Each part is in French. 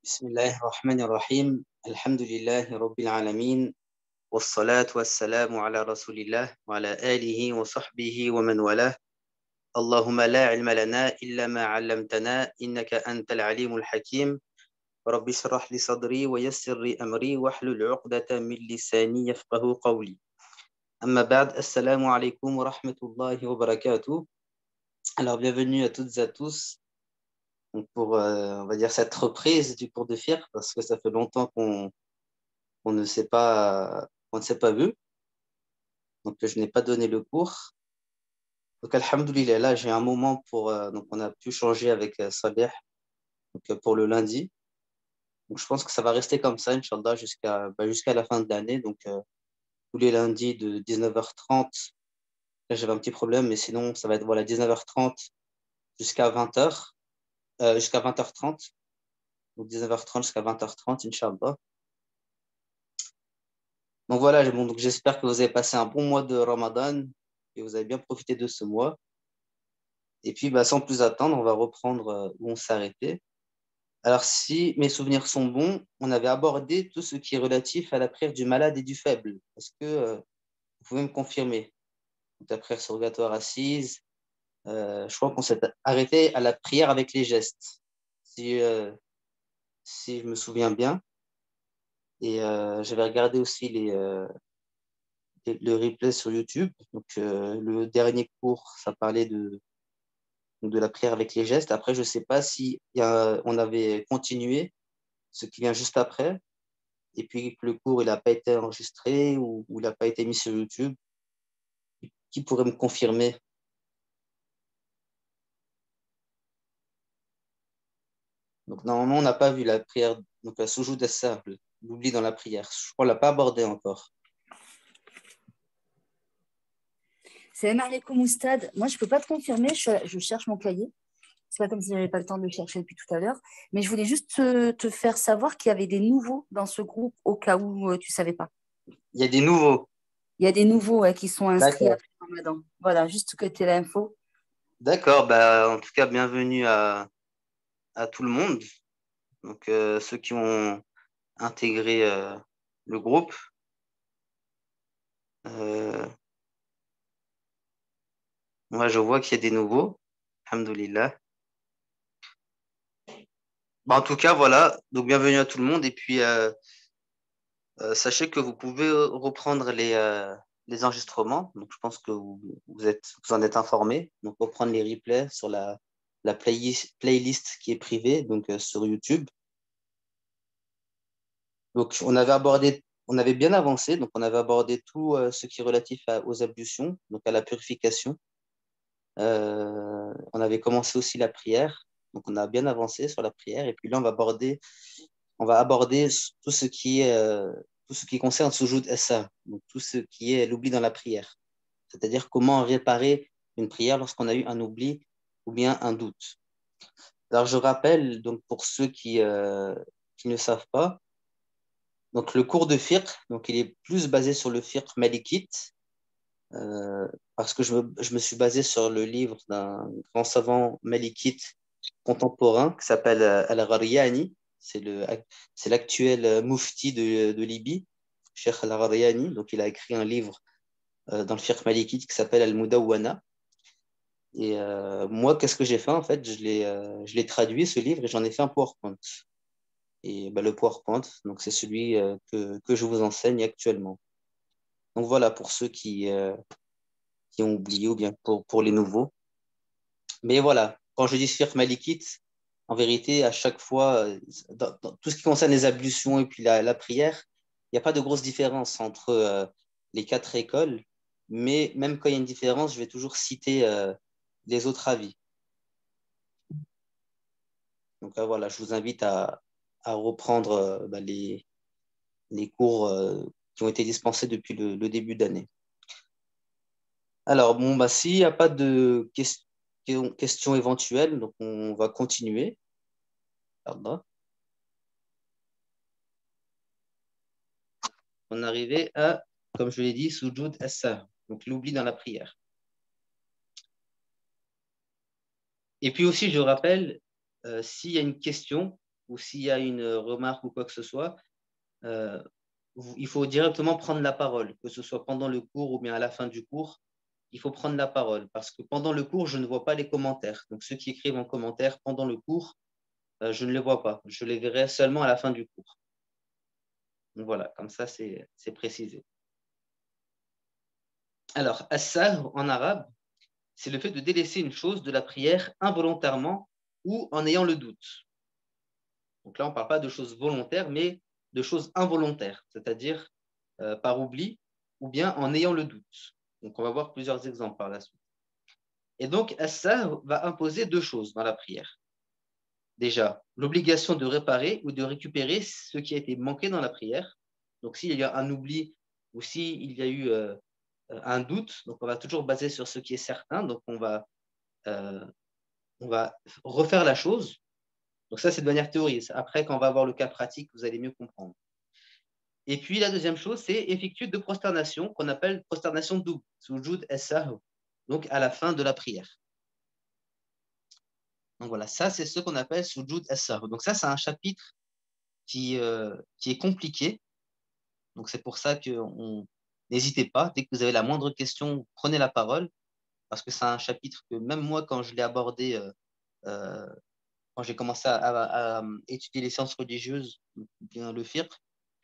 بسم الله الرحمن الرحيم الحمد لله رب العالمين والصلاة والسلام على رسول الله وعلى آله وصحبه ومن والاه اللهم لا علم لنا إلا ما علمتنا إنك أنت العليم الحكيم رب اشرح لي صدري ويسر لي أمري واحلل عقدة من لساني يفقه قولي أما بعد السلام عليكم ورحمة الله وبركاته. Alors bienvenue à toutes et à tous donc pour on va dire cette reprise du cours de fiqh parce que ça fait longtemps qu'on ne s'est pas, on ne s'est pas vu, donc je n'ai pas donné le cours. Donc, alhamdoulilah, là, j'ai un moment pour, donc on a pu changer avec Saleh donc, pour le lundi. Donc, je pense que ça va rester comme ça, Inch'Allah, jusqu'à la fin de l'année. Donc, tous les lundis de 19h30. Là, j'avais un petit problème, mais sinon, ça va être voilà, 19h30 jusqu'à 20h, jusqu'à 20h30. Donc, 19h30 jusqu'à 20h30, Inch'Allah. Donc, voilà, bon, donc, j'espère que vous avez passé un bon mois de Ramadan et vous avez bien profité de ce mois. Et puis, bah, sans plus attendre, on va reprendre où on s'est arrêté. Alors, si mes souvenirs sont bons, on avait abordé tout ce qui est relatif à la prière du malade et du faible. Est-ce que vous pouvez me confirmer? Donc, la prière surrogatoire assise, je crois qu'on s'est arrêté à la prière avec les gestes, si je me souviens bien. Et j'avais regardé aussi le replay sur YouTube. Donc, le dernier cours, ça parlait de la prière avec les gestes. Après, je ne sais pas si on avait continué ce qui vient juste après, et puis que le cours il n'a pas été enregistré ou il n'a pas été mis sur YouTube. Qui pourrait me confirmer? Donc, normalement, on n'a pas vu la prière, donc la soujoud as-sahl, l'oubli dans la prière. Je crois qu'on ne l'a pas abordé encore. Salam alaikum oustad. Moi, je ne peux pas te confirmer, je cherche mon cahier. C'est pas comme si j'avais pas le temps de le chercher depuis tout à l'heure. Mais je voulais juste te faire savoir qu'il y avait des nouveaux dans ce groupe au cas où tu ne savais pas. Il y a des nouveaux. Il y a des nouveaux qui sont inscrits D'accord. après Ramadan. Voilà, juste que tu aies l'info. D'accord. Bah, en tout cas, bienvenue à tout le monde. Donc, ceux qui ont intégré le groupe. Euh, Moi, je vois qu'il y a des nouveaux. Alhamdoulilah. Bah, en tout cas, voilà. Donc, bienvenue à tout le monde. Et puis, sachez que vous pouvez reprendre les enregistrements. Donc, je pense que vous en êtes informés. Donc, reprendre les replays sur la playlist qui est privée, donc sur YouTube. Donc, on avait bien avancé. Donc, on avait abordé tout ce qui est relatif aux ablutions, donc à la purification. On avait commencé aussi la prière. Donc, on a bien avancé sur la prière. Et puis là, on va aborder tout ce qui concerne Sujoud Essa, donc tout ce qui est l'oubli dans la prière. C'est-à-dire comment réparer une prière lorsqu'on a eu un oubli ou bien un doute. Alors, je rappelle, donc, pour ceux qui ne savent pas, donc, le cours de fiqh, donc, il est plus basé sur le fiqh malikite, parce que je me suis basé sur le livre d'un grand savant malikite contemporain qui s'appelle Al-Ghariyani. C'est l'actuel mufti de Libye, Cheikh Al-Ghariyani. Donc, il a écrit un livre dans le fiqh malikite qui s'appelle Al-Mudawwana. Et moi, qu'est-ce que j'ai fait en fait? Je l'ai traduit ce livre et j'en ai fait un PowerPoint. Et bah, le PowerPoint, donc c'est celui que je vous enseigne actuellement. Donc voilà pour ceux qui ont oublié ou bien pour les nouveaux. Mais voilà, quand je dis fiqh malikite, en vérité, à chaque fois, dans tout ce qui concerne les ablutions et puis la prière, il n'y a pas de grosse différence entre les quatre écoles. Mais même quand il y a une différence, je vais toujours citer les autres avis. Donc là, voilà, je vous invite à reprendre bah, les cours qui ont été dispensés depuis le début d'année. Alors, bon, bah, s'il n'y a pas de questions éventuelles, donc on va continuer. Pardon. On est arrivé à, comme je l'ai dit, Sujoud as-Sahw, donc l'oubli dans la prière. Et puis aussi, je rappelle, s'il y a une question, ou s'il y a une remarque ou quoi que ce soit, il faut directement prendre la parole, que ce soit pendant le cours ou bien à la fin du cours. Il faut prendre la parole parce que pendant le cours, je ne vois pas les commentaires. Donc, ceux qui écrivent en commentaire pendant le cours, je ne les vois pas. Je les verrai seulement à la fin du cours. Donc, voilà, comme ça, c'est précisé. Alors, as-sahr en arabe, c'est le fait de délaisser une chose de la prière involontairement ou en ayant le doute. Donc là, on ne parle pas de choses volontaires, mais de choses involontaires, c'est-à-dire par oubli ou bien en ayant le doute. Donc, on va voir plusieurs exemples par la suite. Et donc, as-sahr va imposer deux choses dans la prière. Déjà, l'obligation de réparer ou de récupérer ce qui a été manqué dans la prière. Donc, s'il y a un oubli ou s'il y a eu un doute, donc on va toujours baser sur ce qui est certain. Donc, on va refaire la chose. Donc, ça, c'est de manière théorique. Après, quand on va voir le cas pratique, vous allez mieux comprendre. Et puis, la deuxième chose, c'est effectuer deux prosternations qu'on appelle prosternation double, sujud as-sahw, donc à la fin de la prière. Donc voilà, ça c'est ce qu'on appelle sujud as-sahw. Donc ça c'est un chapitre qui est compliqué. Donc c'est pour ça que n'hésitez pas, dès que vous avez la moindre question, prenez la parole, parce que c'est un chapitre que même moi quand je l'ai abordé, euh, quand j'ai commencé à étudier les sciences religieuses, ou bien le fiqh,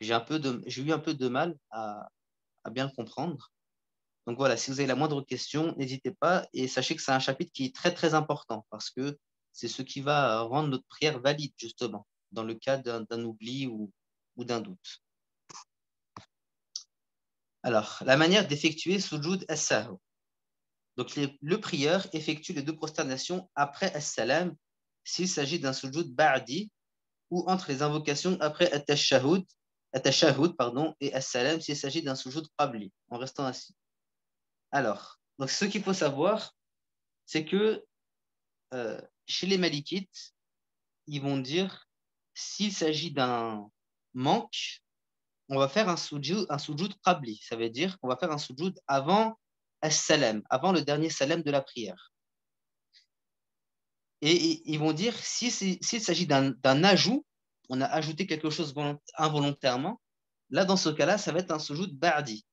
j'ai eu un peu de mal à bien le comprendre. Donc voilà, si vous avez la moindre question, n'hésitez pas et sachez que c'est un chapitre qui est très très important parce que c'est ce qui va rendre notre prière valide justement dans le cas d'un oubli ou d'un doute. Alors, la manière d'effectuer sujud as-sahw. Donc le prieur effectue les deux prosternations après as-salam s'il s'agit d'un sujud ba'di ou entre les invocations après at-tashahhud et as-salam s'il s'agit d'un sujud qabli en restant assis. Alors, donc ce qu'il faut savoir, c'est que chez les Malikites, ils vont dire s'il s'agit d'un manque, on va faire un sujoud qabli. Ça veut dire qu'on va faire un sujoud avant as-salam, avant le dernier salam de la prière. Et ils vont dire s'il s'agit d'un ajout, on a ajouté quelque chose involontairement, là dans ce cas-là, ça va être un sujoud ba'di.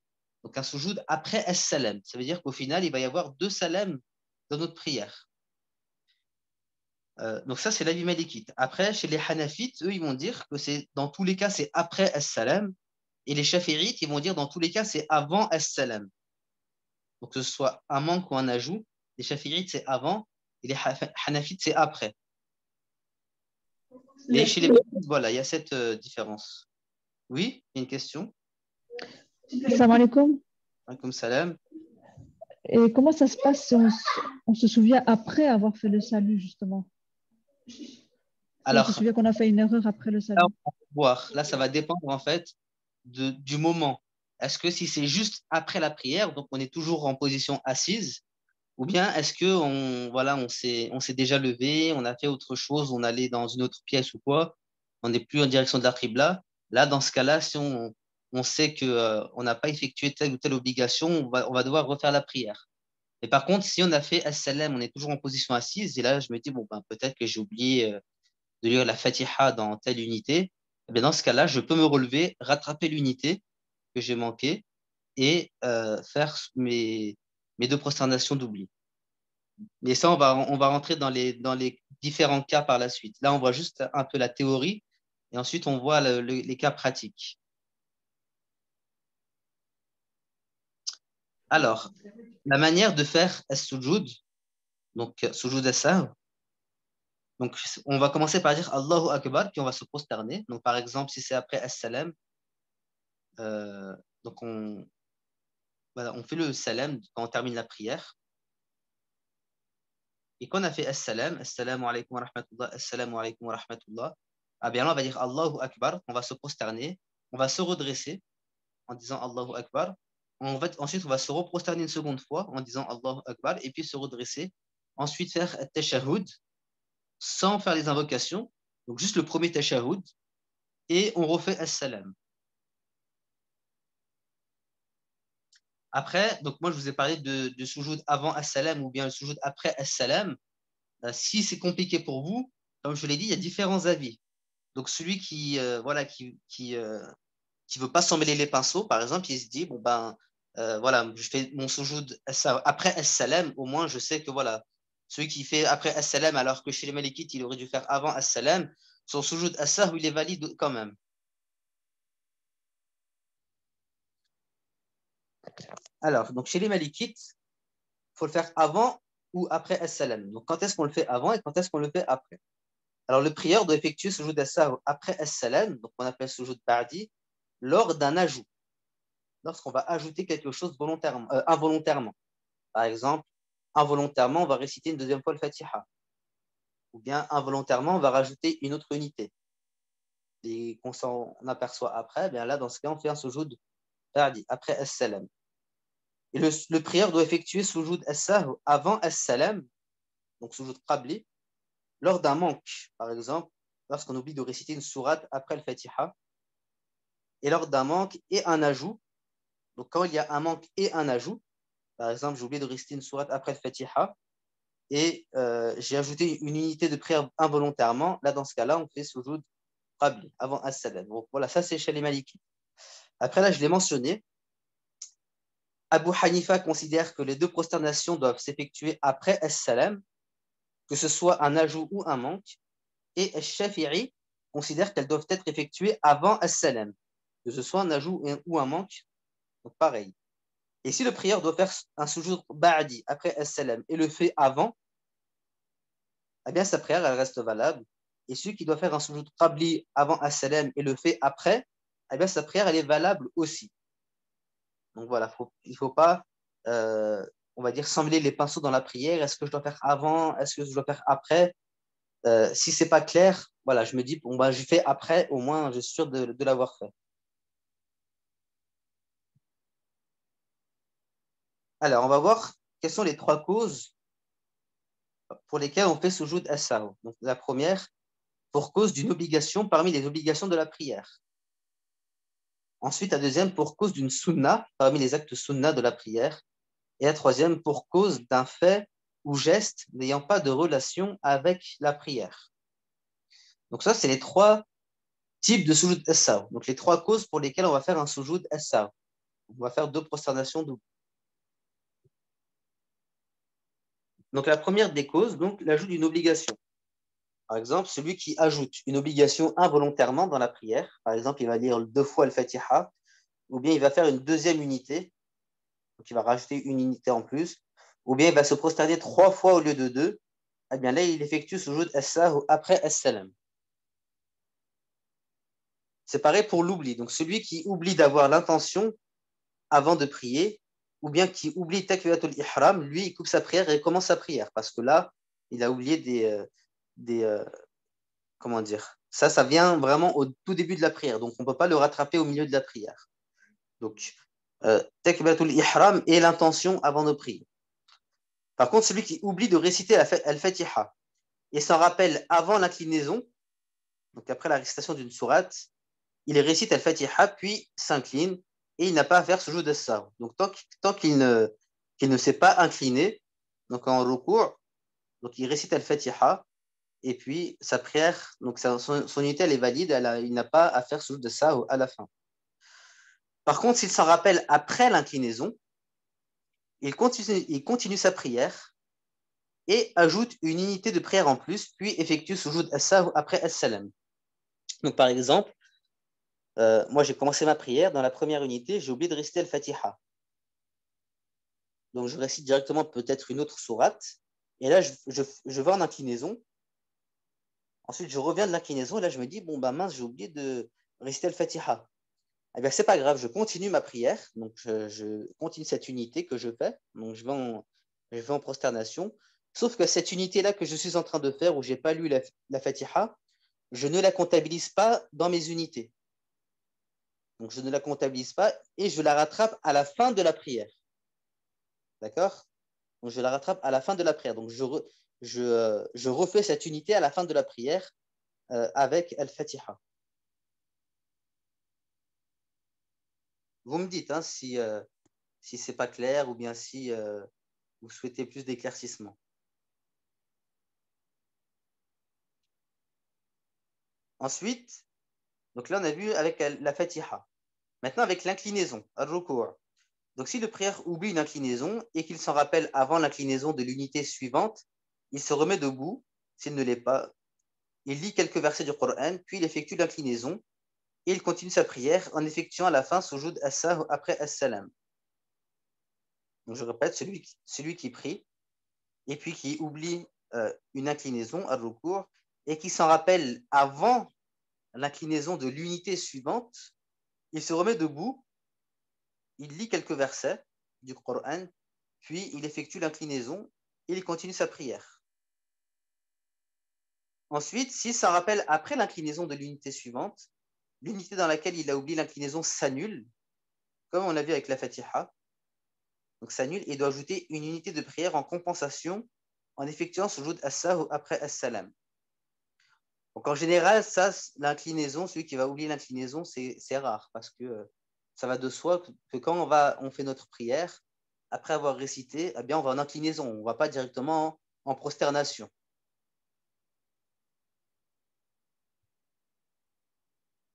Donc un sujoud après as-salam. Ça veut dire qu'au final, il va y avoir deux salams dans notre prière. Donc ça, c'est l'avis malikite. Après, chez les hanafites, eux, ils vont dire que c'est dans tous les cas, c'est après as-salam. Et les chafirites, ils vont dire dans tous les cas, c'est avant as-salam. Donc que ce soit un manque ou un ajout, les chafirites, c'est avant, et les hanafites, c'est après. Mais chez les malikites, voilà, il y a cette différence. Oui, il y a une question. Salam alaikum. Comme salam. Et comment ça se passe si on se souvient après avoir fait le salut, justement? Si on se Alors, souvient qu'on a fait une erreur après le là, salut. on va voir. Là, ça va dépendre en fait du moment. Est-ce que si c'est juste après la prière, donc on est toujours en position assise, ou bien est-ce que on s'est déjà levé, on a fait autre chose, on allait dans une autre pièce ou quoi, on n'est plus en direction de la Qibla. Là, dans ce cas-là, si on sait que on n'a pas effectué telle ou telle obligation, on va devoir refaire la prière. Mais par contre, si on a fait as-salam, on est toujours en position assise, et là, je me dis, bon, ben, peut-être que j'ai oublié de lire la Fatiha dans telle unité. Eh bien, dans ce cas-là, je peux me relever, rattraper l'unité que j'ai manquée et faire mes deux prosternations d'oubli. Mais ça, on va rentrer dans les différents cas par la suite. Là, on voit juste un peu la théorie et ensuite, on voit les cas pratiques. Alors, la manière de faire as-sujud, donc sujud as-sahw, donc on va commencer par dire Allahu Akbar, puis on va se prosterner. Donc, par exemple, si c'est après as-salam, donc voilà, on fait le salam quand on termine la prière. Et quand on a fait as-salam, assalamu alaykum wa rahmatullah, assalamu alaykum wa rahmatullah, ah bien là, on va dire Allahu Akbar, on va se prosterner, on va se redresser en disant Allahu Akbar. Ensuite, on va se reprosterner une seconde fois en disant Allahu Akbar et puis se redresser. Ensuite, faire tashahhud sans faire les invocations, donc juste le premier tashahhud, et on refait as-salam. Après, donc moi je vous ai parlé de sujoud avant as-salam ou bien le sujoud après as-salam. Si c'est compliqué pour vous, comme je l'ai dit, il y a différents avis. Donc, celui voilà, qui veut pas s'emmêler les pinceaux, par exemple, il se dit, bon, ben, voilà, je fais mon soujoud après as-salam, au moins, je sais que, voilà, celui qui fait après as-salam, alors que chez les Malikites, il aurait dû faire avant as-salam, son soujoud as-sahw, il est valide quand même. Alors, donc, chez les Malikites, il faut le faire avant ou après as-salam. Donc, quand est-ce qu'on le fait avant et quand est-ce qu'on le fait après? Alors, le prieur doit effectuer soujoud as-sahw après as-salam, donc on appelle soujoud ba'di, lors d'un ajout, lorsqu'on va ajouter quelque chose volontairement, involontairement. Par exemple, involontairement, on va réciter une deuxième fois le Fatiha. Ou bien involontairement, on va rajouter une autre unité. Et qu'on s'en aperçoit après, bien là, dans ce cas, on fait un soujoud ba'di, après as-salam. Et le prieur doit effectuer soujoud as-sahw avant as-salam, donc soujoud qabli, lors d'un manque. Par exemple, lorsqu'on oublie de réciter une sourate après le Fatiha, et lors d'un manque et un ajout. Donc, quand il y a un manque et un ajout, par exemple, j'ai oublié de réciter une sourate après le Fatiha, et j'ai ajouté une unité de prière involontairement. Là, dans ce cas-là, on fait soujoud qabli, avant as-salam. Donc, voilà, ça, c'est chez les Malikites. Après, là, je l'ai mentionné, Abu Hanifa considère que les deux prosternations doivent s'effectuer après as-salam, que ce soit un ajout ou un manque, et Shafi'i considère qu'elles doivent être effectuées avant as-salam, que ce soit un ajout ou un manque, donc pareil. Et si le prieur doit faire un sujoud ba'di après as-salam et le fait avant, eh bien sa prière elle reste valable. Et celui qui doit faire un sujoud qabli avant as-salam et le fait après, eh bien sa prière elle est valable aussi. Donc voilà, il ne faut pas, on va dire, s'emmêler les pinceaux dans la prière. Est-ce que je dois faire avant? Est-ce que je dois faire après? Si c'est pas clair, voilà, je me dis, bon, bah, je fais après, au moins, je suis sûr de l'avoir fait. Alors, on va voir quelles sont les trois causes pour lesquelles on fait soujoud as-sahw. Donc, la première, pour cause d'une obligation parmi les obligations de la prière. Ensuite, la deuxième, pour cause d'une sunna parmi les actes sunna de la prière. Et la troisième, pour cause d'un fait ou geste n'ayant pas de relation avec la prière. Donc, ça, c'est les trois types de soujoud as-sahw. Donc, les trois causes pour lesquelles on va faire un soujoud as-sahw. On va faire deux prosternations doubles. Donc, la première des causes, donc, l'ajout d'une obligation. Par exemple, celui qui ajoute une obligation involontairement dans la prière, par exemple, il va lire deux fois le Fatiha, ou bien il va faire une deuxième unité, donc il va rajouter une unité en plus, ou bien il va se prosterner trois fois au lieu de deux, eh bien là, il effectue soujoud as-sahw après as-salam. C'est pareil pour l'oubli. Donc, celui qui oublie d'avoir l'intention avant de prier, ou bien qui oublie takbiratul ihram, lui, il coupe sa prière et commence sa prière, parce que là, il a oublié des comment dire, ça vient vraiment au tout début de la prière, donc on ne peut pas le rattraper au milieu de la prière. Donc, takbiratul ihram et l'intention avant de prier. Par contre, celui qui oublie de réciter al-Fatiha et s'en rappelle avant l'inclinaison, donc après la récitation d'une sourate, il récite al-Fatiha, puis s'incline, et il n'a pas à faire ce jeu de ça. Donc, tant qu'il ne s'est pas incliné, donc en recours, donc il récite al-Fatiha, et puis sa prière, donc son unité, elle est valide, il n'a pas à faire ce jeu de ça à la fin. Par contre, s'il s'en rappelle après l'inclinaison, il continue sa prière et ajoute une unité de prière en plus, puis effectue sujoud as-sahw après as-salam. Donc, par exemple, moi, j'ai commencé ma prière. Dans la première unité, j'ai oublié de réciter al-Fatiha. Donc, je récite directement peut-être une autre sourate. Et là, je vais en inclinaison. Ensuite, je reviens de l'inclinaison. Et là, je me dis, bon, bah mince, j'ai oublié de réciter al-Fatiha. Eh bien, c'est pas grave, je continue ma prière. Donc, je continue cette unité que je fais. Donc, je vais en prosternation. Sauf que cette unité-là que je suis en train de faire, où je n'ai pas lu la Fatiha, je ne la comptabilise pas dans mes unités. Donc, je ne la comptabilise pas et je la rattrape à la fin de la prière. D'accord? Donc, je la rattrape à la fin de la prière. Donc, je refais cette unité à la fin de la prière avec Al-Fatiha. Vous me dites hein, si ce n'est pas clair ou bien si vous souhaitez plus d'éclaircissement. Ensuite, donc là, on a vu avec la Fatiha. Maintenant, avec l'inclinaison, al-ruku'. Donc, si le prière oublie une inclinaison et qu'il s'en rappelle avant l'inclinaison de l'unité suivante, il se remet debout, s'il ne l'est pas. Il lit quelques versets du Coran, puis il effectue l'inclinaison et il continue sa prière en effectuant à la fin sujoud as-sahw après as-salam. Donc, je répète, celui qui prie et puis qui oublie une inclinaison, al-ruku', et qui s'en rappelle avant l'inclinaison de l'unité suivante, il se remet debout, il lit quelques versets du Coran, puis il effectue l'inclinaison et il continue sa prière. Ensuite, s'il s'en rappelle après l'inclinaison de l'unité suivante, l'unité dans laquelle il a oublié l'inclinaison s'annule, comme on l'a vu avec la Fatiha. Donc s'annule et doit ajouter une unité de prière en compensation en effectuant sujoud as-sahw après as-salam. Donc en général, ça, l'inclinaison, celui qui va oublier l'inclinaison, c'est rare parce que ça va de soi que quand on fait notre prière, après avoir récité, eh bien, on va en inclinaison, on ne va pas directement en prosternation.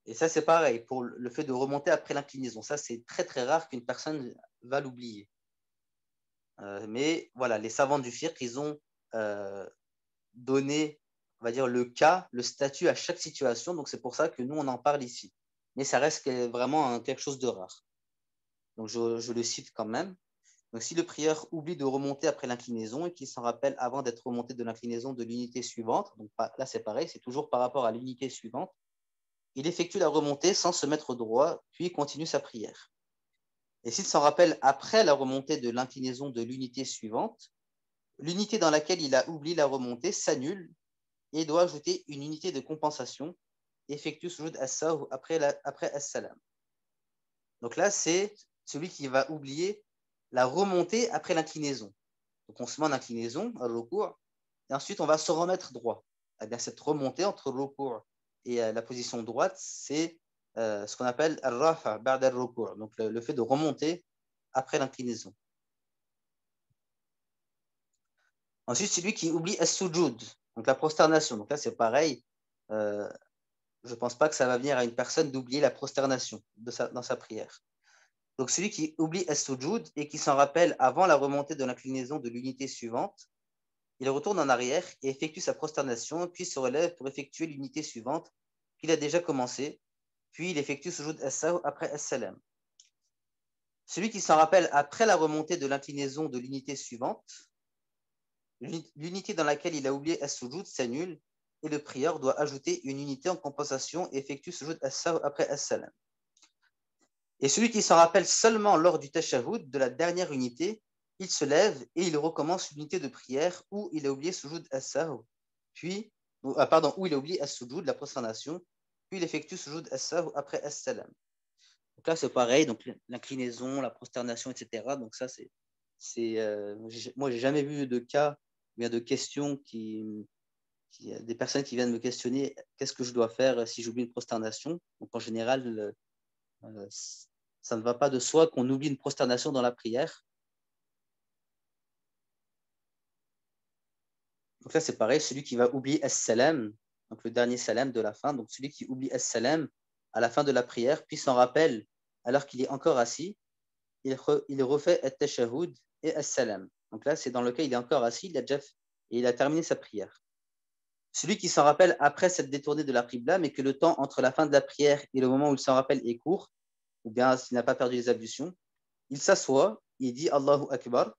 Et ça, c'est pareil pour le fait de remonter après l'inclinaison. Ça, c'est très, très rare qu'une personne va l'oublier. Mais voilà, les savants du fiqh, ils ont donné, on va dire, le cas, le statut à chaque situation. Donc, c'est pour ça que nous, on en parle ici. Mais ça reste vraiment quelque chose de rare. Donc, je le cite quand même. Donc, si le prieur oublie de remonter après l'inclinaison et qu'il s'en rappelle avant d'être remonté de l'inclinaison de l'unité suivante, donc là, c'est pareil, c'est toujours par rapport à l'unité suivante, il effectue la remontée sans se mettre droit, puis continue sa prière. Et s'il s'en rappelle après la remontée de l'inclinaison de l'unité suivante, l'unité dans laquelle il a oublié la remontée s'annule et doit ajouter une unité de compensation, effectue sujoud as-sahw après as-salam. Donc là, c'est celui qui va oublier la remontée après l'inclinaison. Donc on se met en inclinaison, à ruku', et ensuite on va se remettre droit. Eh bien, cette remontée entre le ruku' et la position droite, c'est ce qu'on appelle al-rafa ba'd al-ruku', donc le fait de remonter après l'inclinaison. Ensuite, celui qui oublie as-sujud, donc la prosternation. Donc là, c'est pareil. Je ne pense pas que ça va venir à une personne d'oublier la prosternation dans sa prière. Donc celui qui oublie as-sujud et qui s'en rappelle avant la remontée de l'inclinaison de l'unité suivante, il retourne en arrière et effectue sa prosternation, puis se relève pour effectuer l'unité suivante qu'il a déjà commencé, puis il effectue sujoud as-sahw après as-salam. Celui qui s'en rappelle après la remontée de l'inclinaison de l'unité suivante, l'unité dans laquelle il a oublié as-sujud s'annule et le prieur doit ajouter une unité en compensation et effectue sujoud as-sahw après as-salam. Et celui qui s'en rappelle seulement lors du tashahhud de la dernière unité, il se lève et il recommence l'unité de prière où il a oublié sujoud as-sahw, puis, où il a oublié as-sujud, la prosternation, puis il effectue sujoud as-sahw après as-salam. Donc là, c'est pareil, donc l'inclinaison, la prosternation, etc. Donc ça, moi, j'ai jamais vu de cas, bien de questions des personnes qui viennent me questionner qu'est-ce que je dois faire si j'oublie une prosternation. Donc en général, ça ne va pas de soi qu'on oublie une prosternation dans la prière. Donc là, c'est pareil, celui qui va oublier as-salam, donc le dernier salam de la fin, donc celui qui oublie as-salam à la fin de la prière, puis s'en rappelle alors qu'il est encore assis, il refait at-tashahhud et as-salam. Donc là, c'est dans le cas il est encore assis, il a terminé sa prière. Celui qui s'en rappelle après s'être détourné de la qibla, mais que le temps entre la fin de la prière et le moment où il s'en rappelle est court, ou bien s'il n'a pas perdu les ablutions, il s'assoit, il dit Allahu Akbar,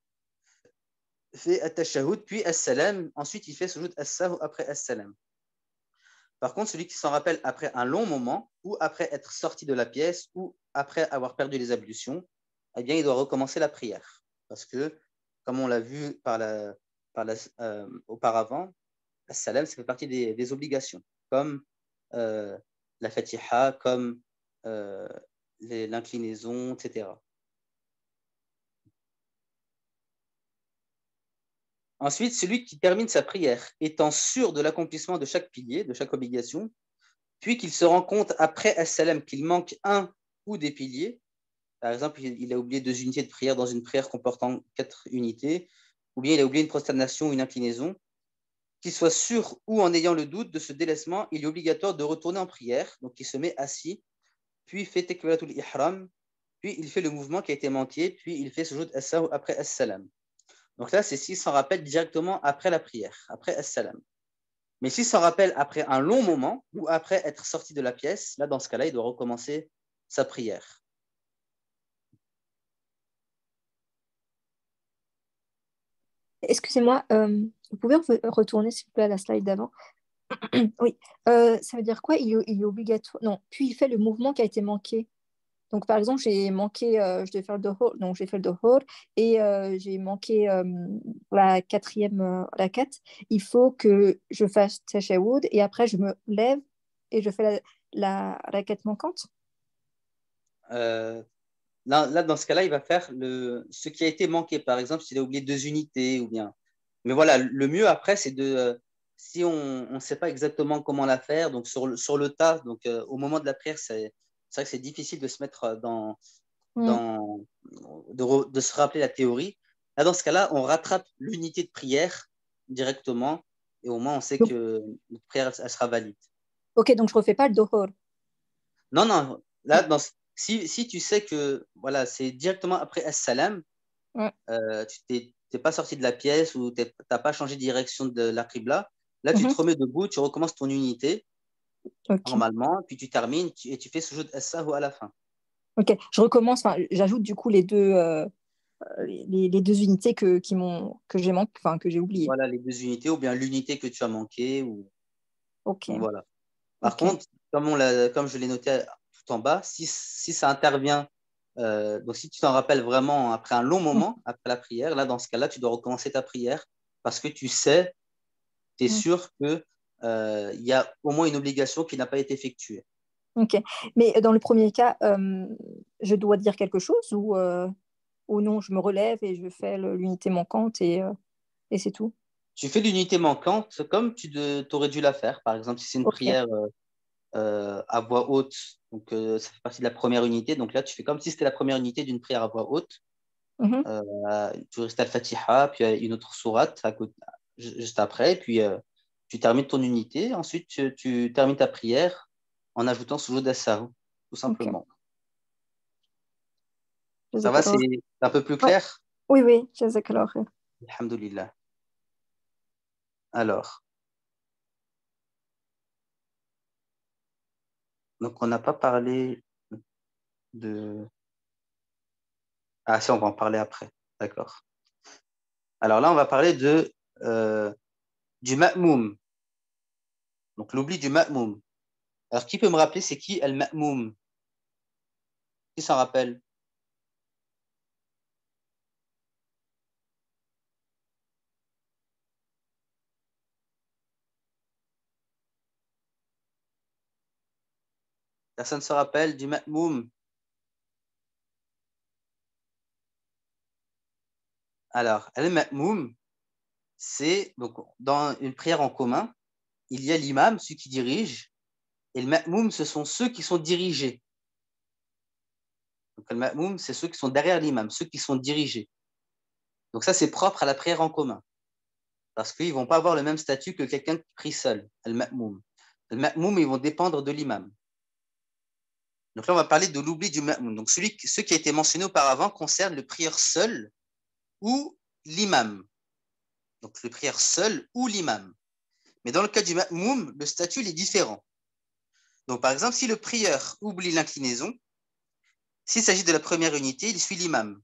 fait at-tashahhud, puis as-salam, ensuite il fait sujoud as-sahw après as-salam. Par contre, celui qui s'en rappelle après un long moment, ou après être sorti de la pièce, ou après avoir perdu les ablutions, eh bien, il doit recommencer la prière. Parce que, comme on l'a vu auparavant, as-salam, ça fait partie des obligations, comme la fatiha, comme l'inclinaison, etc. Ensuite, celui qui termine sa prière, étant sûr de l'accomplissement de chaque pilier, de chaque obligation, puis qu'il se rend compte après as-salam qu'il manque un ou des piliers, par exemple, il a oublié 2 unités de prière dans une prière comportant 4 unités, ou bien il a oublié une prosternation ou une inclinaison, qu'il soit sûr ou en ayant le doute de ce délaissement, il est obligatoire de retourner en prière. Donc, il se met assis, puis il fait takbiratul ihram, puis il fait le mouvement qui a été manqué, puis il fait sujoud as-sahw après as-salam. Donc là, c'est s'il s'en rappelle directement après la prière, après as-salam. Mais s'il s'en rappelle après un long moment ou après être sorti de la pièce, là, dans ce cas-là, il doit recommencer sa prière. Excusez-moi, vous pouvez retourner s'il vous plaît à la slide d'avant? Oui, ça veut dire quoi? Il est obligatoire. Non, puis il fait le mouvement qui a été manqué. Donc, par exemple, j'ai manqué, je devais faire le dohor, donc j'ai fait le dohor et j'ai manqué la quatrième rakat. Il faut que je fasse tashahhud et après je me lève et je fais la rakat manquante. Là, dans ce cas-là, il va faire ce qui a été manqué. Par exemple, s'il a oublié 2 unités ou bien. Mais voilà, le mieux après, c'est si on ne sait pas exactement comment la faire, donc sur le tas, donc au moment de la prière, c'est vrai que c'est difficile de se mettre de se rappeler la théorie. Là, dans ce cas-là, on rattrape l'unité de prière directement et au moins on sait Donc, que notre prière elle sera valide. ok, donc je refais pas le dohor. Non, non, là, si tu sais que voilà, c'est directement après as-salam, tu n'es pas sorti de la pièce ou tu n'as pas changé de direction de la qibla, là, tu te remets debout, tu recommences ton unité normalement, puis tu termines et tu fais sujoud as-sahw à la fin. Ok, je recommence, j'ajoute du coup les deux unités que j'ai manqué, enfin que j'ai oubliées. Voilà, les 2 unités ou bien l'unité que tu as manquée. Ok. Donc, voilà. Par contre, comme je l'ai noté tout en bas, si ça intervient, donc si tu t'en rappelles vraiment après un long moment, après la prière, là, dans ce cas-là, tu dois recommencer ta prière parce que tu es sûr qu'il y a au moins une obligation qui n'a pas été effectuée. Ok. Mais dans le premier cas, je dois dire quelque chose ou non, je me relève et je fais l'unité manquante et c'est tout. Tu fais l'unité manquante comme tu aurais dû la faire. Par exemple, si c'est une prière à voix haute, donc ça fait partie de la première unité. Donc là, tu fais comme si c'était la première unité d'une prière à voix haute. Tu restes al-Fatiha, puis une autre sourate juste après, puis tu termines ton unité. Ensuite, tu termines ta prière en ajoutant sujoud as-sahw, tout simplement. Ça va, c'est un peu plus clair? Oui, oui, jazakallah. Alhamdulillah. Alors, donc on n'a pas parlé de... Ah si, on va en parler après. D'accord. Alors là, on va parler du ma'moum. Donc l'oubli du ma'moum. Alors, qui peut me rappeler, c'est qui al-ma'moum? Qui s'en rappelle? Personne ne se rappelle du ma'moum? Alors, al-ma'moum, c'est donc dans une prière en commun, il y a l'imam, celui qui dirige, et le ma'moum, ce sont ceux qui sont dirigés. Donc, le ma'moum, c'est ceux qui sont derrière l'imam, ceux qui sont dirigés. Donc, ça, c'est propre à la prière en commun. Parce qu'ils ne vont pas avoir le même statut que quelqu'un qui prie seul, le ma'moum. Le ma'moum, ils vont dépendre de l'imam. Donc là, on va parler de l'oubli du ma'moum. Donc, ce qui a été mentionné auparavant concerne le prieur seul ou l'imam. Donc, le prieur seul ou l'imam. Mais dans le cas du ma'moum, le statut il est différent. Donc, par exemple, si le prieur oublie l'inclinaison, s'il s'agit de la première unité, il suit l'imam.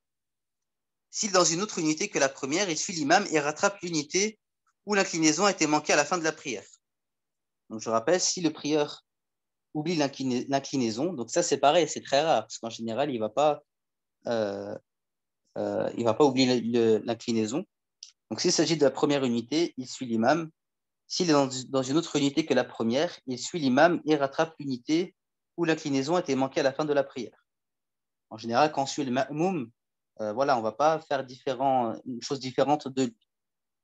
S'il est dans une autre unité que la première, il suit l'imam et rattrape l'unité où l'inclinaison a été manquée à la fin de la prière. Donc, je rappelle, si le prieur oublie l'inclinaison, donc ça, c'est pareil, c'est très rare, parce qu'en général, il ne va pas oublier l'inclinaison. Donc, s'il s'agit de la première unité, il suit l'imam. S'il est dans une autre unité que la première, il suit l'imam et rattrape l'unité où l'inclinaison a été manquée à la fin de la prière. En général, quand on suit le ma'moum, voilà, on ne va pas faire une chose différente de lui.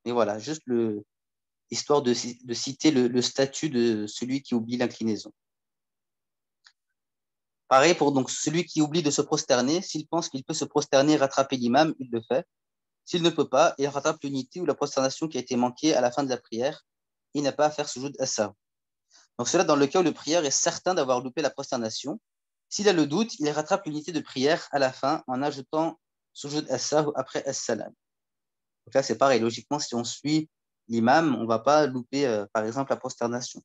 Mais voilà, juste histoire de citer le statut de celui qui oublie l'inclinaison. Pareil pour donc, celui qui oublie de se prosterner, s'il pense qu'il peut se prosterner et rattraper l'imam, il le fait. S'il ne peut pas, il rattrape l'unité ou la prosternation qui a été manquée à la fin de la prière. il n'a pas à faire sujoud as-sahw. Donc cela dans le cas où le prieur est certain d'avoir loupé la prosternation. S'il a le doute, il rattrape l'unité de prière à la fin en ajoutant sujoud as-sahw après as-salam. Donc là, c'est pareil. Logiquement, si on suit l'imam, on ne va pas louper, par exemple, la prosternation.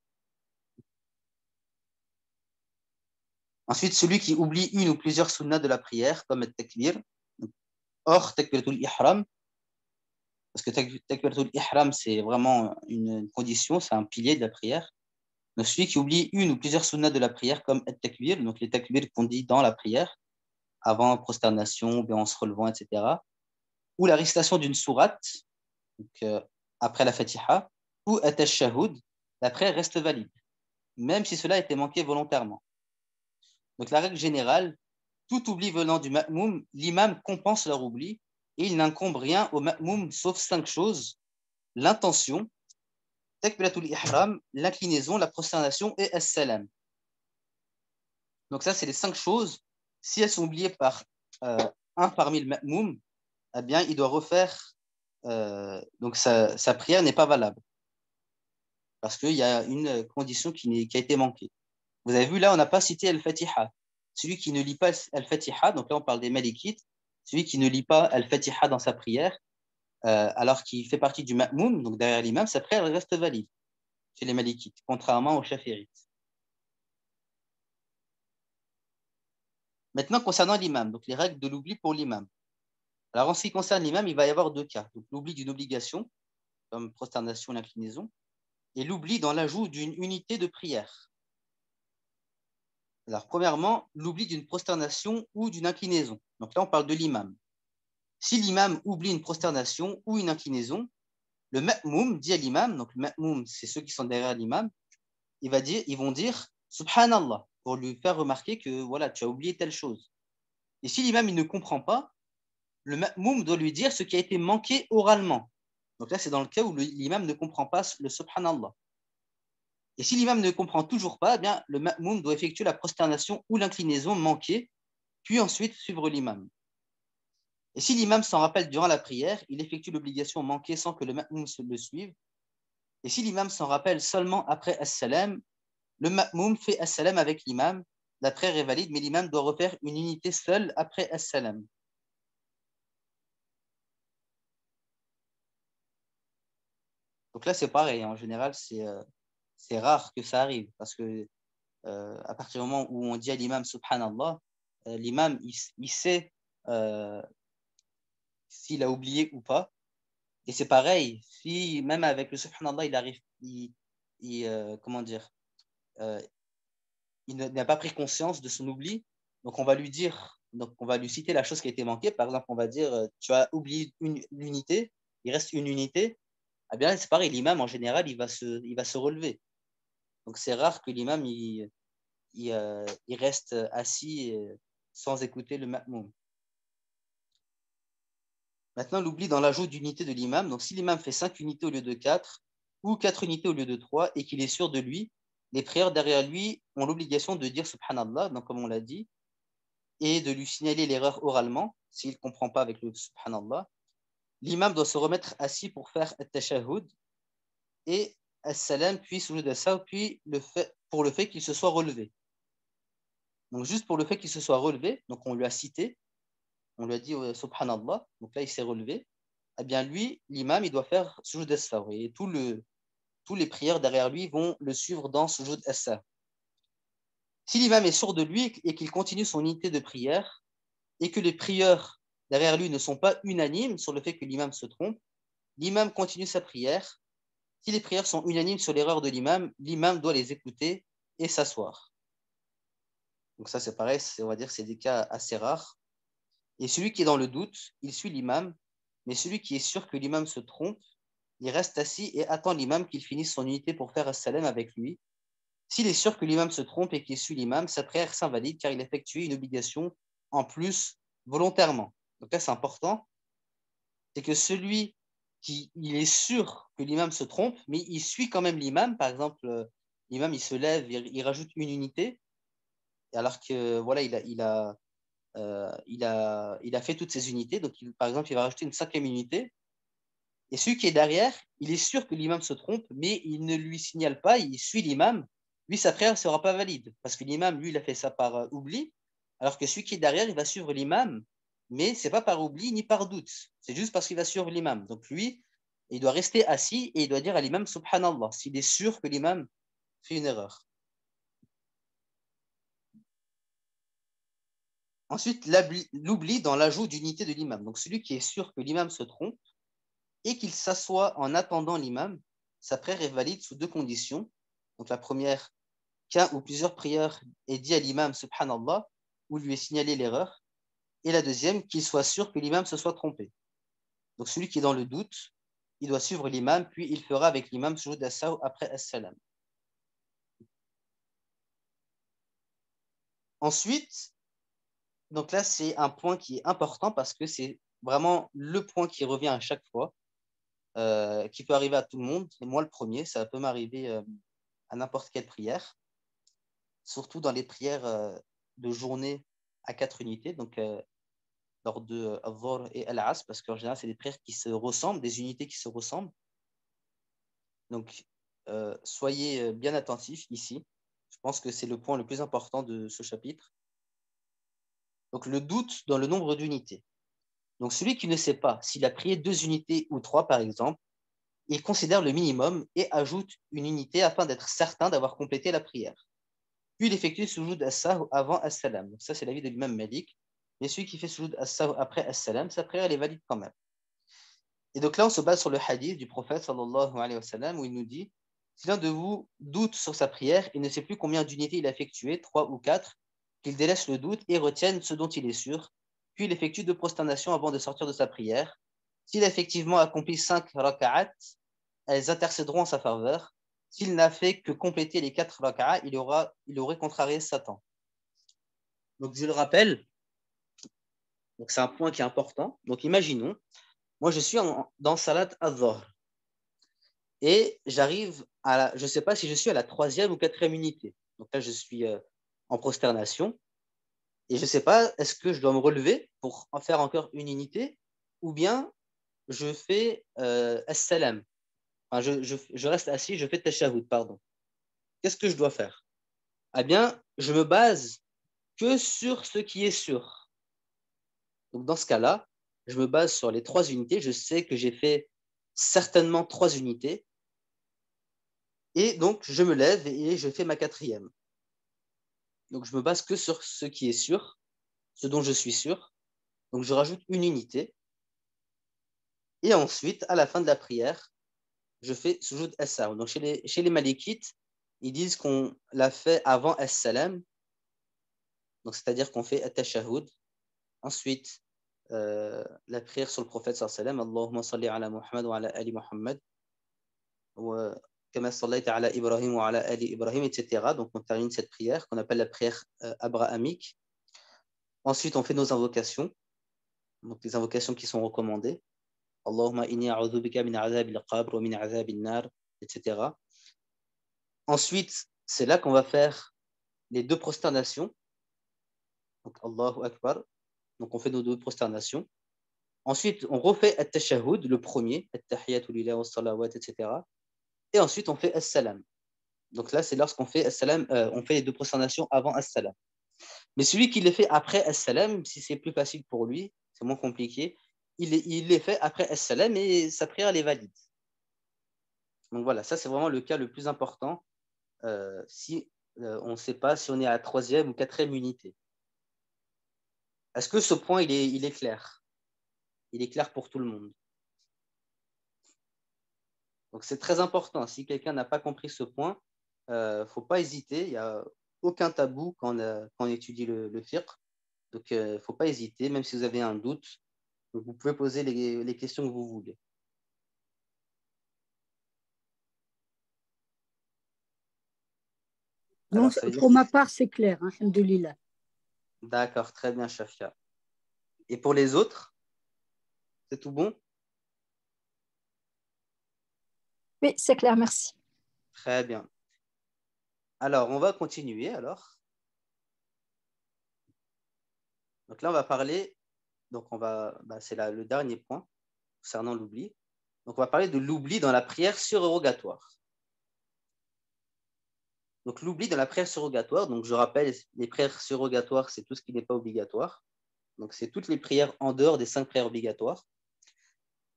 Ensuite, celui qui oublie une ou plusieurs sunnahs de la prière, comme le takbir, hors takbiratul ihram, parce que takbiratul ihram, c'est vraiment une condition, c'est un pilier de la prière. Donc, celui qui oublie une ou plusieurs sunnahs de la prière, comme le takbir, donc les takbirs qu'on dit dans la prière, avant prosternation, bien en se relevant, etc., ou la récitation d'une sourate, donc, après la fatiha, ou at-tashahhud, la prière reste valide, même si cela a été manqué volontairement. Donc la règle générale, tout oubli venant du ma'moum, l'imam compense leur oubli et il n'incombe rien au ma'moum sauf 5 choses: l'intention, takbiratul ihram, l'inclinaison, la prosternation et as-salam. Donc ça, c'est les 5 choses. Si elles sont oubliées par un parmi le ma'moum, eh bien, il doit refaire, donc sa prière n'est pas valable parce qu'il y a une condition qui a été manquée. Vous avez vu, là, on n'a pas cité Al-Fatiha. Celui qui ne lit pas Al-Fatiha, donc là, on parle des Malikites, celui qui ne lit pas Al-Fatiha dans sa prière, alors qu'il fait partie du Ma'moum, donc derrière l'imam, sa prière reste valide chez les Malikites, contrairement aux Chaférites. Maintenant, concernant l'imam, donc les règles de l'oubli pour l'imam. Alors, en ce qui concerne l'imam, il va y avoir 2 cas. Donc, l'oubli d'une obligation, comme prosternation, l'inclinaison, et l'oubli dans l'ajout d'une unité de prière. Alors, premièrement, l'oubli d'une prosternation ou d'une inclinaison. Donc là, on parle de l'imam. Si l'imam oublie une prosternation ou une inclinaison, le ma'moum dit à l'imam, donc le ma'moum, c'est ceux qui sont derrière l'imam, ils vont dire Subhanallah, pour lui faire remarquer que voilà, tu as oublié telle chose. Et si l'imam il ne comprend pas, le ma'moum doit lui dire ce qui a été manqué oralement. Donc là, c'est dans le cas où l'imam ne comprend pas le Subhanallah. Et si l'imam ne comprend toujours pas, eh bien, le ma'moum doit effectuer la prosternation ou l'inclinaison manquée, puis ensuite suivre l'imam. Et si l'imam s'en rappelle durant la prière, il effectue l'obligation manquée sans que le ma'moum le suive. Et si l'imam s'en rappelle seulement après as-salam, le ma'moum fait as-salam avec l'imam. La prière est valide, mais l'imam doit refaire une unité seule après as-salam. Donc là, c'est pareil. En général, c'est rare que ça arrive parce que à partir du moment où on dit à l'imam Subhanallah, l'imam, il sait s'il a oublié ou pas. Et c'est pareil, si même avec le Subhanallah, il arrive, comment dire, euh, il n'a pas pris conscience de son oubli, donc on va lui dire, donc on va lui citer la chose qui a été manquée. Par exemple, on va dire, tu as oublié l'unité, il reste une unité. Eh bien, c'est pareil, l'imam en général, il va se relever. Donc c'est rare que l'imam il reste assis sans écouter le ma'moum. Maintenant, l'oubli dans l'ajout d'unités de l'imam. Donc, si l'imam fait 5 unités au lieu de 4, ou 4 unités au lieu de 3, et qu'il est sûr de lui, les prières derrière lui ont l'obligation de dire Subhanallah, donc comme on l'a dit, et de lui signaler l'erreur oralement, s'il ne comprend pas avec le Subhanallah. L'imam doit se remettre assis pour faire at-tashahhud, et as-salam, puis sujoud as-sahw, puis pour le fait qu'il se soit relevé. Donc, juste pour le fait qu'il se soit relevé, donc on lui a cité, on lui a dit Subhanallah, donc là il s'est relevé, eh bien lui, l'imam, il doit faire sujoud as-sahw et tous les prières derrière lui vont le suivre dans sujoud as-sahw. Si l'imam est sûr de lui et qu'il continue son unité de prière et que les prieurs derrière lui ne sont pas unanimes sur le fait que l'imam se trompe, l'imam continue sa prière. Si les prières sont unanimes sur l'erreur de l'imam doit les écouter et s'asseoir. Donc ça c'est pareil, on va dire que c'est des cas assez rares. Et celui qui est dans le doute, il suit l'imam, mais celui qui est sûr que l'imam se trompe, il reste assis et attend l'imam qu'il finisse son unité pour faire as-salam avec lui. S'il est sûr que l'imam se trompe et qu'il suit l'imam, sa prière s'invalide car il a effectué une obligation en plus volontairement. Donc là, c'est important, c'est que celui qui il est sûr que l'imam se trompe, mais il suit quand même l'imam. Par exemple, l'imam, il se lève, il rajoute une unité, alors que voilà, il a fait toutes ces unités. Donc, par exemple, il va rajouter une 5e unité. Et celui qui est derrière, il est sûr que l'imam se trompe, mais il ne lui signale pas, il suit l'imam. Lui, sa prière ne sera pas valide, parce que l'imam, lui, il a fait ça par oubli, alors que celui qui est derrière, il va suivre l'imam, mais ce n'est pas par oubli ni par doute. C'est juste parce qu'il va suivre l'imam. Donc lui, il doit rester assis et il doit dire à l'imam Subhanallah, s'il est sûr que l'imam fait une erreur. Ensuite, l'oubli dans l'ajout d'unité de l'imam. Donc celui qui est sûr que l'imam se trompe et qu'il s'assoit en attendant l'imam, sa prière est valide sous deux conditions. Donc la première, qu'un ou plusieurs prières est dit à l'imam Subhanallah, ou lui est signalé l'erreur. Et la deuxième, qu'il soit sûr que l'imam se soit trompé. Donc celui qui est dans le doute, il doit suivre l'imam, puis il fera avec l'imam sujoud as-sahw après as-salam. Ensuite, donc là, c'est un point qui est important parce que c'est vraiment le point qui revient à chaque fois, qui peut arriver à tout le monde. Et moi, le premier, ça peut m'arriver à n'importe quelle prière, surtout dans les prières de journée à 4 unités, donc lors de Al-Dhuhr et Al-Asr, parce qu'en général, c'est des prières qui se ressemblent, des unités qui se ressemblent. Donc, soyez bien attentifs ici. Je pense que c'est le point le plus important de ce chapitre. Donc, le doute dans le nombre d'unités. Donc, celui qui ne sait pas s'il a prié 2 unités ou 3, par exemple, il considère le minimum et ajoute une unité afin d'être certain d'avoir complété la prière. Puis, il effectue sujoud as-sahw avant as-salam. Donc, ça, c'est l'avis de l'imam Malik. Mais celui qui fait sujoud as-sahw après as-salam, sa prière, elle est valide quand même. Et donc là, on se base sur le hadith du prophète sallallahu alayhi wa sallam où il nous dit si l'un de vous doute sur sa prière et ne sait plus combien d'unités il a effectué, 3 ou 4, qu'il délaisse le doute et retienne ce dont il est sûr, puis il effectue 2 prosternations avant de sortir de sa prière. S'il a effectivement accompli 5 raka'at, elles intercéderont en sa faveur. S'il n'a fait que compléter les 4 raka'at, il aurait contrarié Satan. Donc je le rappelle, donc c'est un point qui est important. Donc imaginons, moi je suis dans Salat al-Dhuhr. Et j'arrive je ne sais pas si je suis à la 3e ou 4e unité. Donc là, je suis en prosternation. Et je ne sais pas, est-ce que je dois me relever pour en faire encore une unité ou bien je fais as-salam. Enfin, je reste assis, je fais tashahhud, pardon. Qu'est-ce que je dois faire? Eh bien, je me base que sur ce qui est sûr. Donc dans ce cas-là, je me base sur les 3 unités. Je sais que j'ai fait certainement 3 unités. Et donc, je me lève et je fais ma 4e. Donc, je me base que sur ce qui est sûr, ce dont je suis sûr. Donc, je rajoute une unité. Et ensuite, à la fin de la prière, je fais sujoud as-sahw. Donc, chez les malikites, ils disent qu'on l'a fait avant as-salam. Donc, c'est-à-dire qu'on fait at-tashahhud. Ensuite, la prière sur le prophète sallallahu alayhi wa sallam. Allahumma salli ala Muhammad wa ala ali Muhammad. كما صليت على إبراهيم وعلى آل إبراهيم, etc. Donc, on termine cette prière qu'on appelle la prière abrahamique. Ensuite, on fait nos invocations. Donc, les invocations qui sont recommandées. Allahumma inni a'udhu bika min azab al-qabr wa min azab al-nar, etc. Ensuite, c'est là qu'on va faire les 2 prosternations. Donc, Allahu Akbar. Donc, on fait nos 2 prosternations. Ensuite, on refait at-tashahhud, le premier, at-tahiyatu lillahi wa salawat, etc. Et ensuite, on fait as-salam. Donc là, c'est lorsqu'on fait as-salam, on fait les 2 prosternations avant as-salam. Mais celui qui les fait après as-salam, si c'est plus facile pour lui, c'est moins compliqué, il les fait après as-salam et sa prière elle est valide. Donc voilà, ça c'est vraiment le cas le plus important si on ne sait pas si on est à la 3e ou 4e unité. Est-ce que ce point il est clair? Il est clair pour tout le monde. Donc c'est très important. Si quelqu'un n'a pas compris ce point, il ne faut pas hésiter. Il n'y a aucun tabou quand on étudie le fiqh. Donc il ne faut pas hésiter, même si vous avez un doute. Donc, vous pouvez poser les questions que vous voulez. Non, pour ma part, c'est clair, hein, alhamdoulilah. D'accord, très bien, Shafia. Et pour les autres, c'est tout bon? Oui, c'est clair, merci. Très bien. Alors, on va continuer alors. Donc là, on va parler, c'est le dernier point concernant l'oubli. Donc, on va parler de l'oubli dans la prière surrogatoire. Donc, l'oubli dans la prière surrogatoire, donc je rappelle, les prières surrogatoires, c'est tout ce qui n'est pas obligatoire. Donc, c'est toutes les prières en dehors des 5 prières obligatoires.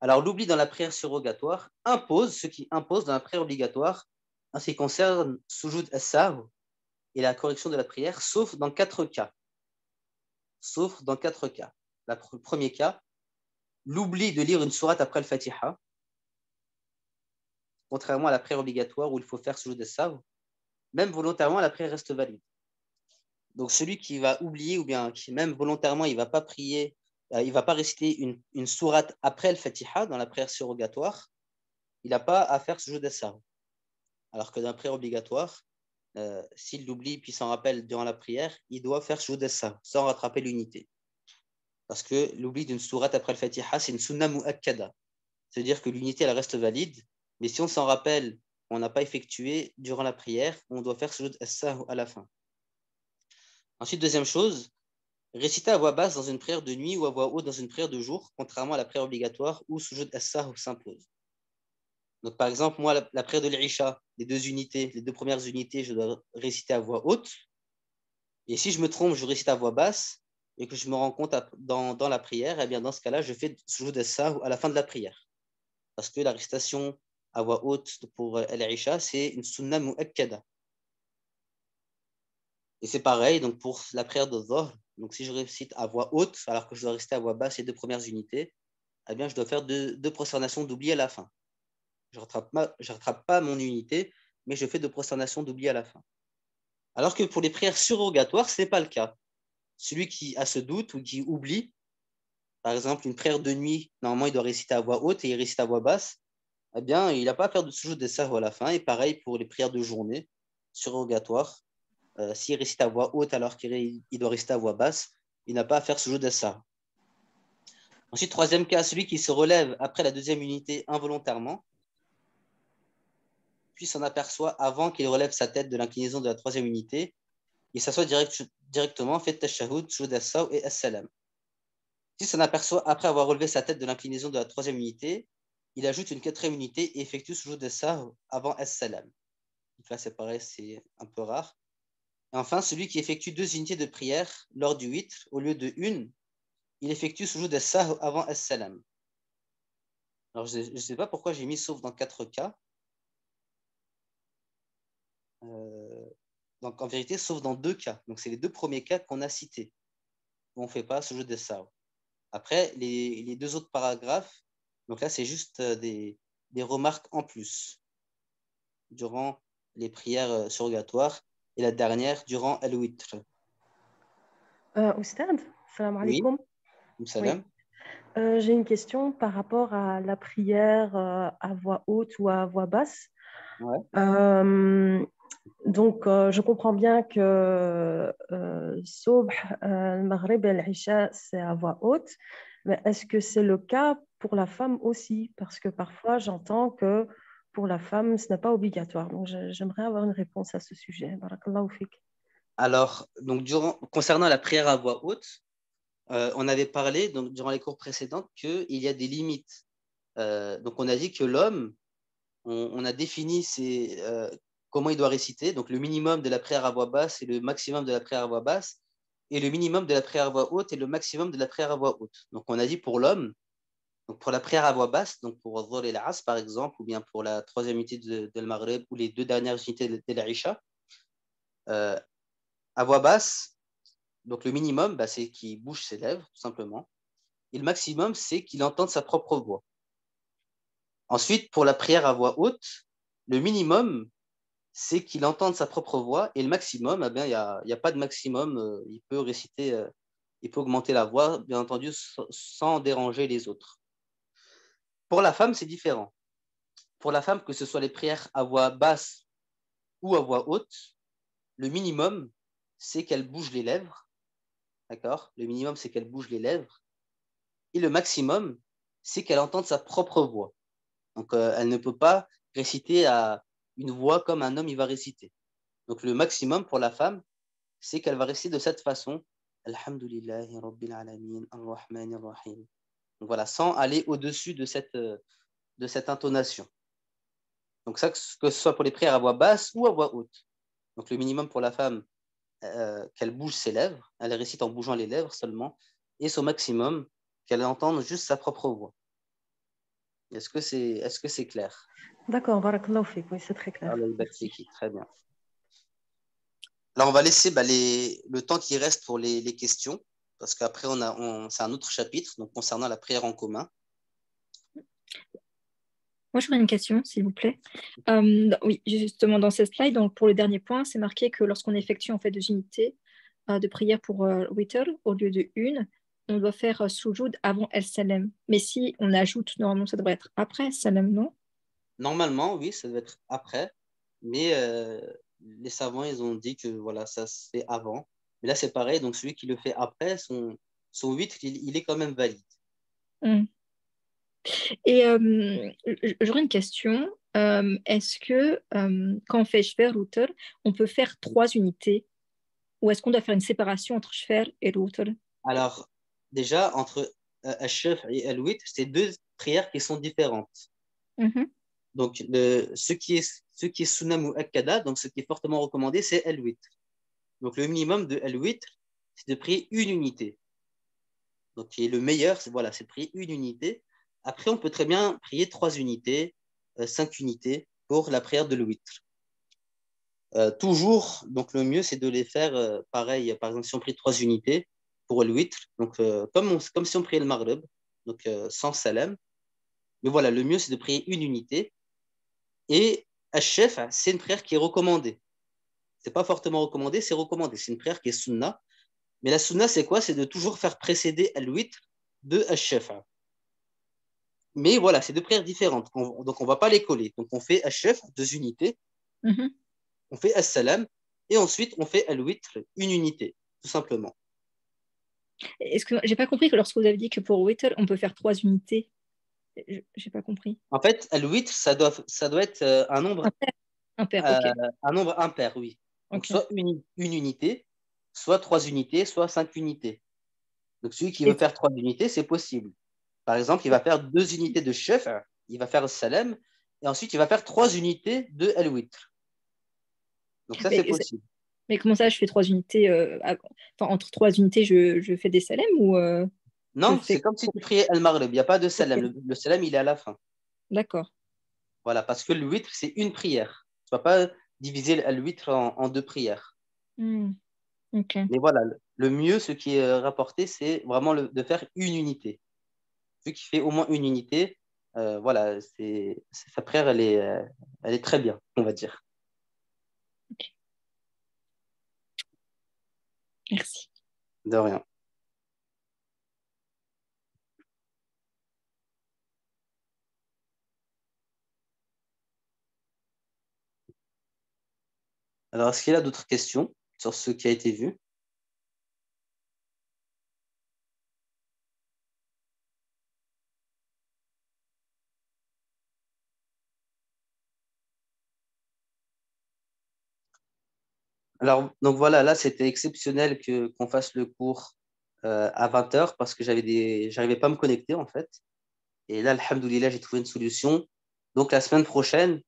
Alors, l'oubli dans la prière surrogatoire impose ce qui impose dans la prière obligatoire en ce qui concerne Sujud as-Sahw et la correction de la prière, sauf dans 4 cas. Sauf dans 4 cas. Le premier cas, l'oubli de lire une sourate après le Fatiha, contrairement à la prière obligatoire où il faut faire Sujud as-Sahw, même volontairement, la prière reste valide. Donc, celui qui va oublier ou bien qui, même volontairement, il ne va pas prier, il ne va pas réciter une sourate après le Fatiha dans la prière surrogatoire, il n'a pas à faire Sujud as-Sahw. Alors que dans la prière obligatoire, s'il l'oublie puis s'en rappelle durant la prière, il doit faire Sujud as-Sahw sans rattraper l'unité. Parce que l'oubli d'une sourate après le Fatiha, c'est une sunna mu'akkada. C'est-à-dire que l'unité, elle reste valide, mais si on s'en rappelle, on n'a pas effectué durant la prière, on doit faire Sujud as-Sahw à la fin. Ensuite, deuxième chose, réciter à voix basse dans une prière de nuit ou à voix haute dans une prière de jour, contrairement à la prière obligatoire où Sujud as-Sahw s'impose. Donc, par exemple, moi, la prière de l'Isha, les 2 premières unités, je dois réciter à voix haute. Et si je me trompe, je récite à voix basse et que je me rends compte dans la prière, eh bien, dans ce cas-là, je fais Sujud as-Sahw à la fin de la prière. Parce que la récitation à voix haute pour l'Isha, c'est une sunna mu'akkada. Et c'est pareil donc pour la prière de Dhuhr. Donc, si je récite à voix haute, alors que je dois réciter à voix basse les 2 premières unités, eh bien, je dois faire deux prosternations d'oubli à la fin. Je ne rattrape pas mon unité, mais je fais 2 prosternations d'oubli à la fin. Alors que pour les prières surrogatoires, ce n'est pas le cas. Celui qui a ce doute ou qui oublie, par exemple, une prière de nuit, normalement, il doit réciter à voix haute et il récite à voix basse, eh bien, il n'a pas à faire de Sujud as-Sahw à la fin. Et pareil pour les prières de journée surrogatoires. S'il récite à voix haute alors qu'il doit réciter à voix basse, il n'a pas à faire Sujud as-Sahw. Ensuite, troisième cas, celui qui se relève après la 2e unité involontairement, puis s'en aperçoit avant qu'il relève sa tête de l'inclinaison de la 3e unité, il s'assoit directement, fait tashahhud, Sujud as-Sahw et as-Salam. S'il s'en aperçoit après avoir relevé sa tête de l'inclinaison de la 3e unité, il ajoute une 4e unité et effectue Sujud as-Sahw avant as-Salam. Donc là, c'est pareil, c'est un peu rare. Et enfin, celui qui effectue 2 unités de prière lors du witr, au lieu de une, il effectue Sujud as-Sahw avant as-Salam. Alors, je ne sais pas pourquoi j'ai mis sauf dans 4 cas. Donc, en vérité, sauf dans 2 cas. Donc, c'est les 2 premiers cas qu'on a cités, où on ne fait pas Sujud as-Sahw. Après, les 2 autres paragraphes, donc là, c'est juste des remarques en plus durant les prières surrogatoires et la dernière durant al-witr. Oustad, salam Oui, alaikum. salam. Oui. J'ai une question par rapport à la prière à voix haute ou à voix basse. Ouais. Donc, je comprends bien que Subh, Maghrib et l'Isha, c'est à voix haute. Mais est-ce que c'est le cas pour la femme aussi? Parce que parfois, j'entends que pour la femme, ce n'est pas obligatoire. Donc, j'aimerais avoir une réponse à ce sujet. Barakallahu fik. Alors, donc, concernant la prière à voix haute, on avait parlé donc, durant les cours précédents qu'il y a des limites. Donc, on a dit que l'homme, on a défini comment il doit réciter. Donc, le minimum de la prière à voix basse et le maximum de la prière à voix basse. Et le minimum de la prière à voix haute et le maximum de la prière à voix haute. Donc, on a dit pour l'homme, donc pour la prière à voix basse, donc pour Dhuhr et l'Asr par exemple, ou bien pour la 3e unité de Maghrib ou les 2 dernières unités de l'Isha, à voix basse, donc le minimum, c'est qu'il bouge ses lèvres, tout simplement. Et le maximum, c'est qu'il entende sa propre voix. Ensuite, pour la prière à voix haute, le minimum, c'est qu'il entende sa propre voix. Et le maximum, il n'y a pas de maximum. Il peut réciter, il peut augmenter la voix, bien entendu, sans déranger les autres. Pour la femme, c'est différent. Pour la femme, que ce soit les prières à voix basse ou à voix haute, le minimum, c'est qu'elle bouge les lèvres. D'accord ? Le minimum, c'est qu'elle bouge les lèvres. Et le maximum, c'est qu'elle entende sa propre voix. Donc, elle ne peut pas réciter à une voix comme un homme il va réciter. Donc, le maximum pour la femme, c'est qu'elle va réciter de cette façon. Alhamdulillahi Rabbil Alamin, Ar-Rahman Ar-Rahim. Donc, voilà, sans aller au-dessus de cette de cette intonation. Donc ça, que ce soit pour les prières à voix basse ou à voix haute. Donc le minimum pour la femme, qu'elle bouge ses lèvres, elle récite en bougeant les lèvres seulement, et son maximum, qu'elle entende juste sa propre voix. Est-ce que c'est clair? D'accord, barakallahu fik, oui, c'est très clair. Très bien. Là, on va laisser le temps qui reste pour les questions, parce qu'après, c'est un autre chapitre, donc concernant la prière en commun. Moi, j'aurais une question, s'il vous plaît. Oui, justement, dans cette slide, donc, pour le dernier point, c'est marqué que lorsqu'on effectue en fait 2 unités de prière pour witr, au lieu de une, on doit faire soujoud avant El Salem. Mais si on ajoute, normalement, ça devrait être après El Salem, non? Normalement, oui, ça doit être après, mais les savants, ils ont dit que voilà, ça se fait avant. Mais là, c'est pareil, donc celui qui le fait après, son witr, il est quand même valide. Et j'aurais une question. Est-ce que quand on fait shfer witr, on peut faire 3 unités? Ou est-ce qu'on doit faire une séparation entre shfer et witr? Alors, déjà, entre Al-Shaf et Al-Witr, c'est 2 prières qui sont différentes. Donc, ce qui est Sunnah Mu'akkada, donc ce qui est fortement recommandé, c'est Al-Witr. Donc, le minimum de Al-Witr, c'est de prier une unité. Donc, qui est le meilleur, c'est de prier une unité. Après, on peut très bien prier 3 unités, 5 unités pour la prière de Al-Witr. Toujours, donc le mieux, c'est de les faire pareil. Par exemple, si on prie 3 unités pour Al-Witr, donc comme si on priait le Maghrib, donc sans salam. Mais voilà, le mieux, c'est de prier une unité. Et Al-Shaf, c'est une prière qui est recommandée. C'est pas fortement recommandé, c'est recommandé. C'est une prière qui est sunna. Mais la sunna, c'est quoi? C'est de toujours faire précéder Al-Witr de Al-Shaf. Mais voilà, c'est 2 prières différentes. Donc, on ne va pas les coller. Donc, on fait Al-Shaf, 2 unités. On fait As-Salam. Et ensuite, on fait Al-Witr, une unité, tout simplement. Est-ce que j'ai pas compris que lorsque vous avez dit que pour witr, on peut faire 3 unités? J'ai pas compris. En fait, Al-Witr, ça doit être un nombre impair, okay. Un nombre impair, oui. Donc, Okay. soit une unité, soit 3 unités, soit 5 unités. Donc, celui qui veut faire 3 unités, c'est possible. Par exemple, il va faire 2 unités de chef, il va faire le salam, et ensuite, il va faire 3 unités de Al-Witr. Donc, ça, c'est possible. Mais comment ça, je fais 3 unités entre 3 unités, je fais des salams ou Non, c'est comme si tu priais Al-Maghrib. Il n'y a pas de salam. Okay. Le salam, il est à la fin. D'accord. Voilà, parce que le witr, c'est une prière. Tu ne vas pas diviser le witr en 2 prières. Okay. Mais voilà, le mieux, ce qui est rapporté, c'est vraiment de faire une unité. Celui qui fait au moins une unité, voilà, sa prière, elle est très bien, on va dire. Okay. Merci. De rien. Alors, est-ce qu'il y a d'autres questions sur ce qui a été vu? Alors, donc voilà, là, c'était exceptionnel qu'on fasse le cours à 20h parce que j'arrivais pas à me connecter, en fait. Et là, alhamdoulilah, j'ai trouvé une solution. Donc, la semaine prochaine,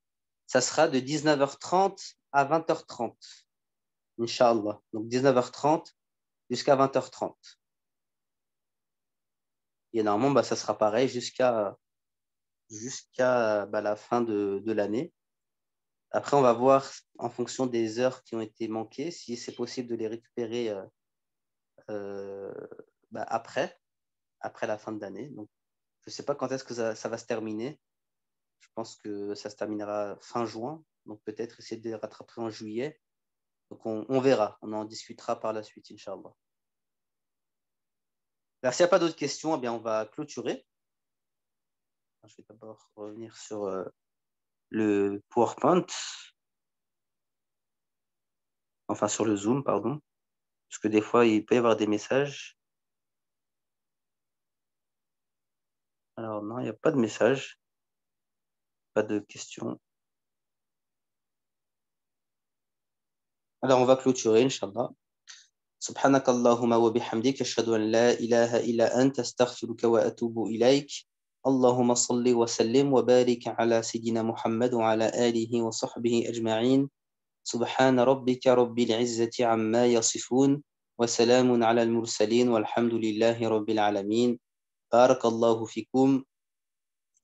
ça sera de 19h30 à 20h30. Inch'Allah. Donc, 19h30 jusqu'à 20h30. Et normalement, ça sera pareil jusqu'à la fin de l'année. Après, on va voir en fonction des heures qui ont été manquées, si c'est possible de les récupérer après la fin de l'année. Donc, je ne sais pas quand est-ce que ça va se terminer. Je pense que ça se terminera fin juin. Donc, peut-être essayer de les rattraper en juillet. Donc, on verra. On en discutera par la suite, Inch'Allah. Alors, s'il n'y a pas d'autres questions, eh bien, on va clôturer. Je vais d'abord revenir sur le PowerPoint. Enfin, sur le Zoom, pardon. Parce que des fois, il peut y avoir des messages. Alors, non, il n'y a pas de message. Pas de questions. Alors, on va clôturer, Inch'Allah. سبحانك اللهم وبحمدك أشهد أن لا إله إلا أنت أستغفرك وأتوب إليك اللهم صل وسلم وبارك على سيدنا محمد وعلى آله وصحبه أجمعين سبحان ربك رب العزة عما يصفون وسلام على المرسلين والحمد لله رب العالمين بارك الله فيكم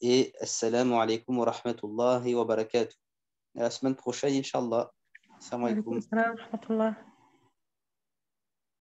et assalamu alaikum wa rahmatullahi wa barakatuh. À la semaine prochaine, Inch'Allah. Assalamu alaikum. Wa alaikum salam wa rahmatullah.